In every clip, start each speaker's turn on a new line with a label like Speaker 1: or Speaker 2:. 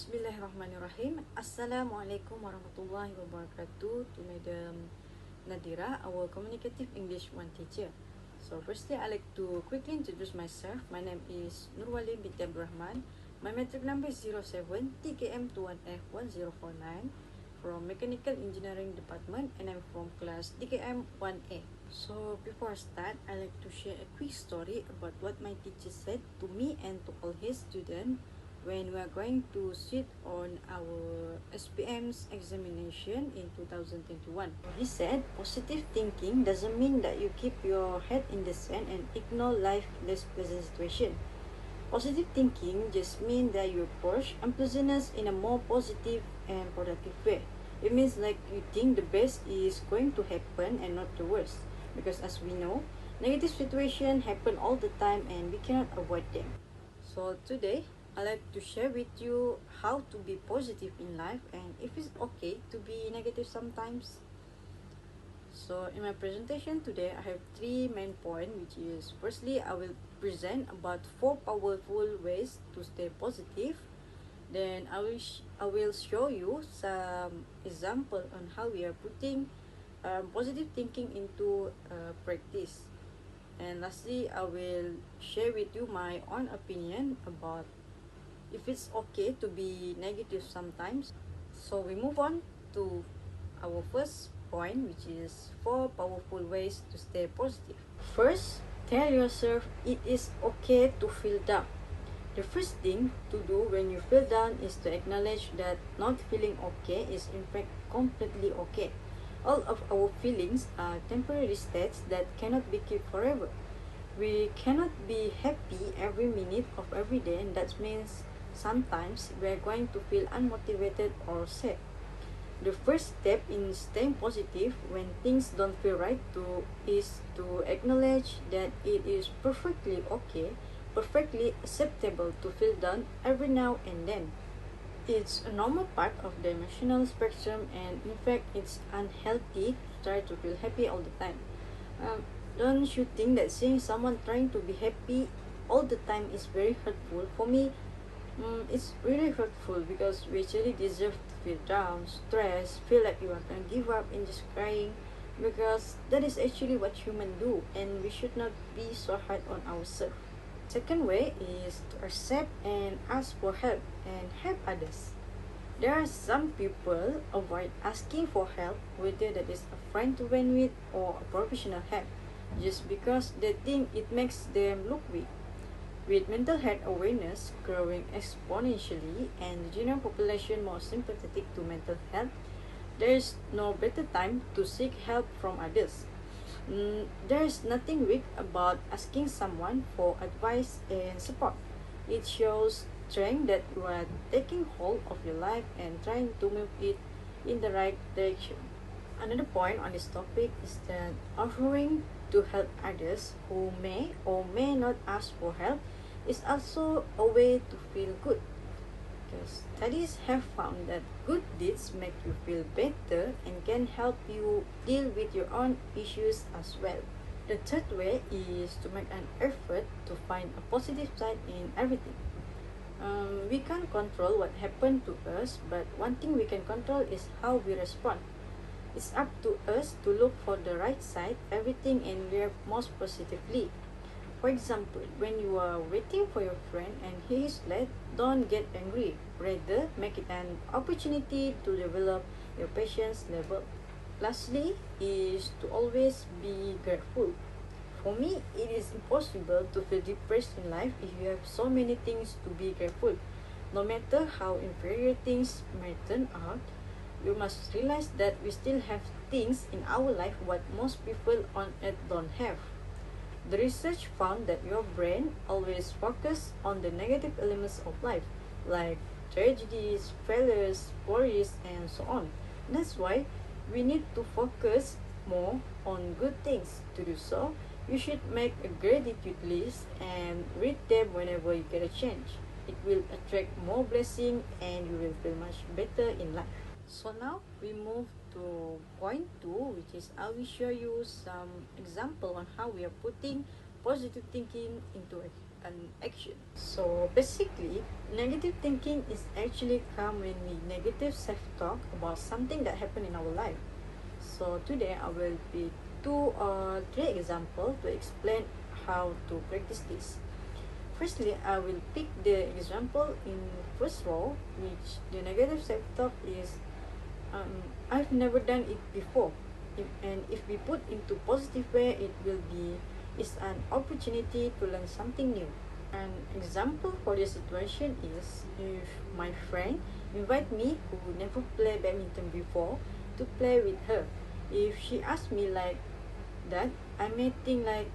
Speaker 1: Bismillahirrahmanirrahim. Assalamualaikum warahmatullahi wabarakatuh to Madam Nadira, our communicative English 1 teacher. So firstly, I'd like to quickly introduce myself. My name is Nurwali binti Abdul Rahman. My metric number is 07 TKM21F1049 from Mechanical Engineering Department, and I'm from class DKM 1A. So before I start, I'd like to share a quick story about what my teacher said to me and to all his students when we are going to sit on our SPM's examination in 2021. He said, positive thinking doesn't mean that you keep your head in the sand and ignore life's pleasant situation. Positive thinking just means that you approach unpleasantness in a more positive and productive way. It means like you think the best is going to happen and not the worst. Because as we know, negative situations happen all the time and we cannot avoid them. So today, I'd like to share with you how to be positive in life and if it's okay to be negative sometimes. So in my presentation today, I have three main points, which is firstly, I will present about 4 powerful ways to stay positive. Then I will show you some example on how we are putting positive thinking into practice. And lastly, I will share with you my own opinion about if it's okay to be negative sometimes. So we move on to our first point, which is 4 powerful ways to stay positive. First, tell yourself it is okay to feel down. The first thing to do when you feel down is to acknowledge that not feeling okay is in fact completely okay. All of our feelings are temporary states that cannot be kept forever. We cannot be happy every minute of every day, and that means sometimes we are going to feel unmotivated or sad. The first step in staying positive when things don't feel right is to acknowledge that it is perfectly okay, perfectly acceptable to feel down every now and then. It's a normal part of the emotional spectrum, and in fact it's unhealthy to try to feel happy all the time. Don't you think that seeing someone trying to be happy all the time is very hurtful? For me, it's really hurtful because we actually deserve to feel down, stressed, feel like you are going to give up and just crying, because that is actually what humans do and we should not be so hard on ourselves. Second way is to accept and ask for help and help others. There are some people avoid asking for help, whether that is a friend to vent with or a professional help, just because they think it makes them look weak. With mental health awareness growing exponentially and the general population more sympathetic to mental health, there is no better time to seek help from others. There is nothing weak about asking someone for advice and support. It shows strength that you are taking hold of your life and trying to move it in the right direction. Another point on this topic is that offering to help others who may or may not ask for help is also a way to feel good. Because studies have found that good deeds make you feel better and can help you deal with your own issues as well. The third way is to make an effort to find a positive side in everything. We can't control what happened to us, but one thing we can control is how we respond. It's up to us to look for the right side, everything, and react most positively. For example, when you are waiting for your friend and he is late, don't get angry. Rather, make it an opportunity to develop your patience level. Lastly, is to always be grateful. For me, it is impossible to feel depressed in life if you have so many things to be grateful. No matter how inferior things may turn out, we must realize that we still have things in our life what most people on earth don't have. The research found that your brain always focuses on the negative elements of life, like tragedies, failures, worries, and so on. That's why we need to focus more on good things. To do so, you should make a gratitude list and read them whenever you get a chance. It will attract more blessing and you will feel much better in life. So now we move to point 2, which is I will show you some example on how we are putting positive thinking into an action. So basically, negative thinking is actually come when we negative self-talk about something that happened in our life. So today I will pick two or three examples to explain how to practice this. Firstly, I will pick the example in first row, which the negative self-talk is, I've never done it before. And if we put into positive way, it will be, it's an opportunity to learn something new. An example for this situation is if my friend invite me who never play badminton before to play with her. If she asks me like that, I may think like,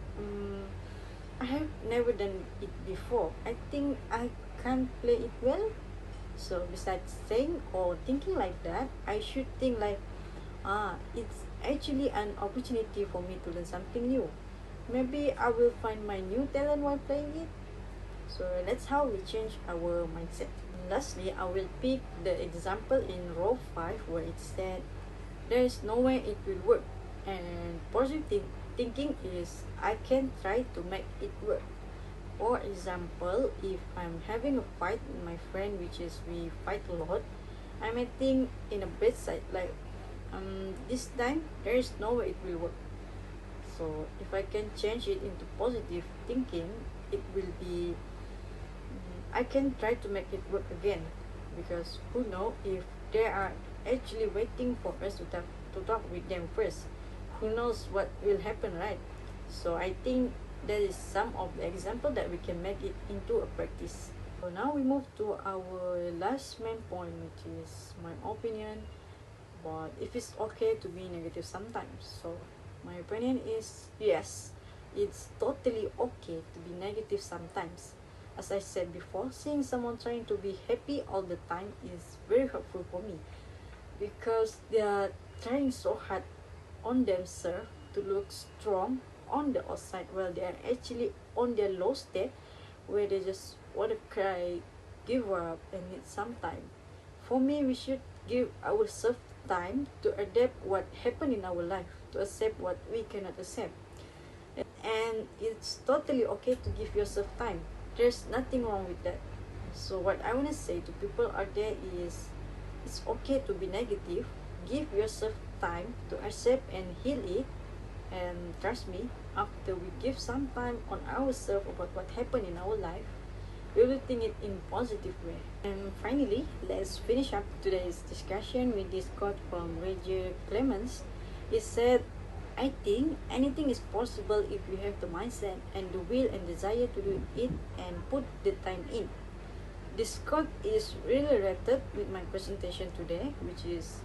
Speaker 1: I have never done it before. I think I can't play it well. So besides saying or thinking like that, I should think like, it's actually an opportunity for me to learn something new. Maybe I will find my new talent while playing it. So that's how we change our mindset. Lastly, I will pick the example in row 5 where it said, there is no way it will work. And positive thinking is, I can try to make it work. For example, if I'm having a fight with my friend, which is we fight a lot, I may think in a bad side like, this time there is no way it will work. So if I can change it into positive thinking, it will be, I can try to make it work again, because who know if they are actually waiting for us to talk with them first. Who knows what will happen, right? So I think that is some of the example that we can make it into a practice. So now we move to our last main point, which is my opinion. But if it's okay to be negative sometimes. So my opinion is yes, it's totally okay to be negative sometimes. As I said before, seeing someone trying to be happy all the time is very helpful for me, because they are trying so hard on themselves to look strong on the outside while they are actually on their low state where they just want to cry, give up, and need some time. For me, we should give ourselves time to adapt what happened in our life, to accept what we cannot accept. And it's totally okay to give yourself time. There's nothing wrong with that. So what I want to say to people out there is, it's okay to be negative. Give yourself time to accept and heal it. And trust me, after we give some time on ourselves about what happened in our life, we will think it in positive way. And finally, let's finish up today's discussion with this quote from Roger Clemens. He said, I think anything is possible if you have the mindset and the will and desire to do it and put the time in. This quote is really related with my presentation today, which is,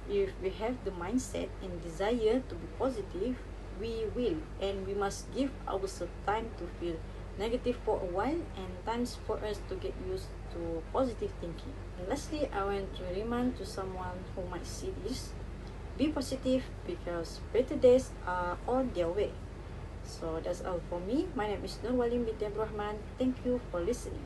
Speaker 1: if we have the mindset and desire to be positive, we will, and we must give ourselves time to feel negative for a while and times for us to get used to positive thinking. And lastly, I want to remind to someone who might see this, be positive because better days are on their way. So that's all for me. My name is Nur Walim Binti Abdurrahman. Thank you for listening.